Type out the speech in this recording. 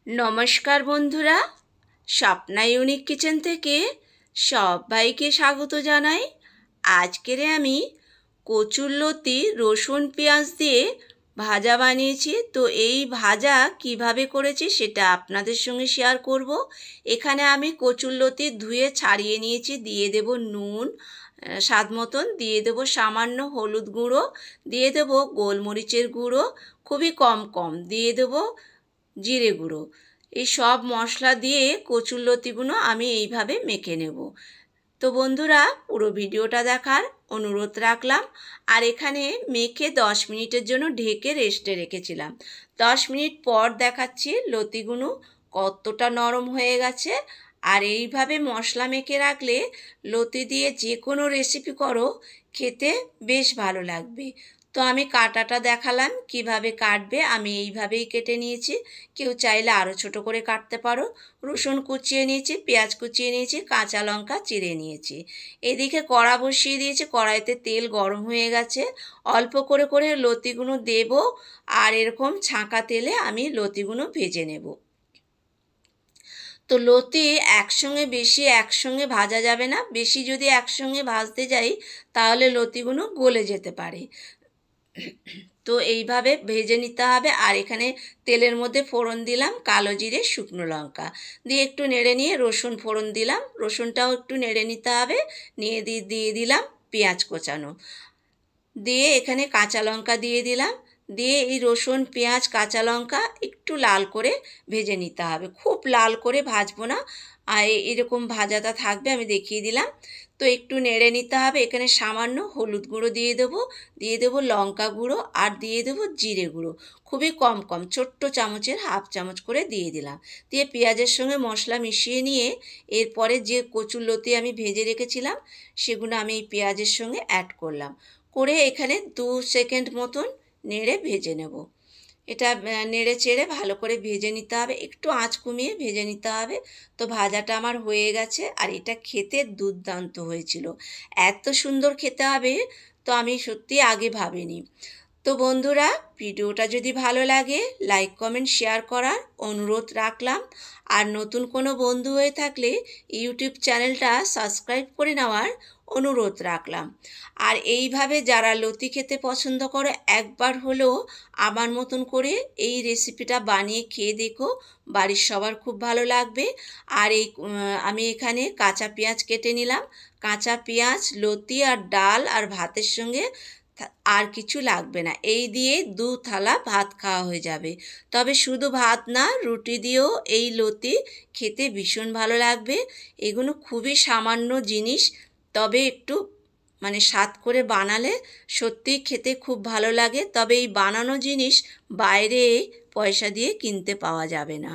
नमस्कार बंधुरा Swapna unique kitchen থেকে সবাইকে স্বাগত জানাই। আজকের আমি কচুরলতি রসুন পেঁয়াজ দিয়ে ভাজা বানিয়েছি। তো এই ভাজা কিভাবে করেছি সেটা আপনাদের সঙ্গে শেয়ার করব। এখানে আমি কচুরলতি ধুয়ে ছাড়িয়ে নিয়েছি, দিয়ে দেব নুন স্বাদ মতন, দিয়ে দেব সামান্য হলুদ গুঁড়ো, দিয়ে দেব গোলমরিচের গুঁড়ো খুবই কম দিয়ে দেব জিরে গুঁড়ো। এই সব মশলা দিয়ে কচুরলতিগুলো আমি এইভাবে মেখে নেব। তো বন্ধুরা পুরো ভিডিওটা দেখার অনুরোধ রাখলাম। আর এখানে মেখে 10 মিনিটের জন্য ঢেকে রেস্টে রেখেছিলাম। 10 মিনিট পর দেখাচ্ছি লতিগুলো কতটা নরম হয়ে গেছে। আর এইভাবে মশলা মেখে রাখলে লতি দিয়ে যে কোনো রেসিপি করো খেতে বেশ ভালো লাগবে। তো আমি কাটাটা দেখালাম কিভাবে কাটবে, আমি এইভাবেই কেটে নিয়েছি। কেউ চাইলে আরও ছোট করে কাটতে পারো। রসুন কুচিয়ে নিয়েছি, পেঁয়াজ কুচিয়ে নিয়েছি, কাঁচা লঙ্কা চিড়ে নিয়েছি। এদিকে কড়া বসিয়ে দিয়েছি, কড়াইতে তেল গরম হয়ে গেছে। অল্প করে করে লতিগুলো দেব আর এরকম ছাঁকা তেলে আমি লতিগুলো ভেজে নেব। তো লতি একসঙ্গে ভাজা যাবে না, বেশি যদি একসঙ্গে ভাজতে যাই তাহলে লতিগুলো গলে যেতে পারে। তো এইভাবে ভেজে নিতে হবে। আর এখানে তেলের মধ্যে ফোড়ন দিলাম কালো জিরে শুকনো লঙ্কা দিয়ে একটু নেড়ে নিয়ে রসুন ফোড়ন দিলাম, রসুনটাও একটু নেড়ে নিতে হবে। নিয়ে দিয়ে দিলাম পেঁয়াজ কোচানো, দিয়ে এখানে কাঁচা লঙ্কা দিয়ে দিলাম। দিয়ে এই রসুন পেঁয়াজ কাঁচা লঙ্কা একটু লাল করে ভেজে নিতে হবে, খুব লাল করে ভাজবো না। আর এরকম ভাজাটা থাকবে, আমি দেখিয়ে দিলাম। তো একটু নেড়ে নিতে হবে। এখানে সামান্য হলুদ গুঁড়ো দিয়ে দেবো লঙ্কা গুঁড়ো আর দিয়ে দেবো জিরে গুঁড়ো খুবই কম ছোট্ট চামচের হাফ চামচ করে দিয়ে দিলাম। দিয়ে পেঁয়াজের সঙ্গে মশলা মিশিয়ে নিয়ে এরপরে যে কচুরলতি আমি ভেজে রেখেছিলাম সেগুলো আমি এই পেঁয়াজের সঙ্গে অ্যাড করলাম, করে এখানে 2 সেকেন্ড মতন নেড়ে ভেজে নেব। এটা নেড়ে চেড়ে ভালো করে ভেজে নিতে হবে, একটু আঁচ কমিয়ে ভেজে নিতে হবে। তো ভাজাটা আমার হয়ে গেছে আর এটা খেতে দুর্দান্ত হয়েছিল, এত সুন্দর খেতে হবে তো আমি সত্যি আগে ভাবিনি। তো বন্ধুরা ভিডিওটা যদি ভালো লাগে লাইক কমেন্ট শেয়ার করার অনুরোধ রাখলাম। আর নতুন কোনো বন্ধু হয়ে থাকলে ইউটিউব চ্যানেলটা সাবস্ক্রাইব করে নেওয়ার অনুরোধ রাখলাম। আর এইভাবে যারা লতি খেতে পছন্দ করে একবার হলেও আমার মতন করে এই রেসিপিটা বানিয়ে খেয়ে দেখো, বাড়ির সবার খুব ভালো লাগবে। আর আমি এখানে কাঁচা পেঁয়াজ কেটে নিলাম, কাঁচা পেঁয়াজ লতি আর ডাল আর ভাতের সঙ্গে আর কিছু লাগবে না, এই দিয়ে 2 থালা ভাত খাওয়া হয়ে যাবে। তবে শুধু ভাত না, রুটি দিয়েও এই লতি খেতে ভীষণ ভালো লাগবে। এগুলো খুবই সামান্য জিনিস, তবে একটু স্বাদ করে বানালে সত্যিই খেতে খুব ভালো লাগে। তবে এই বানানো জিনিস বাইরে পয়সা দিয়ে কিনতে পাওয়া যাবে না।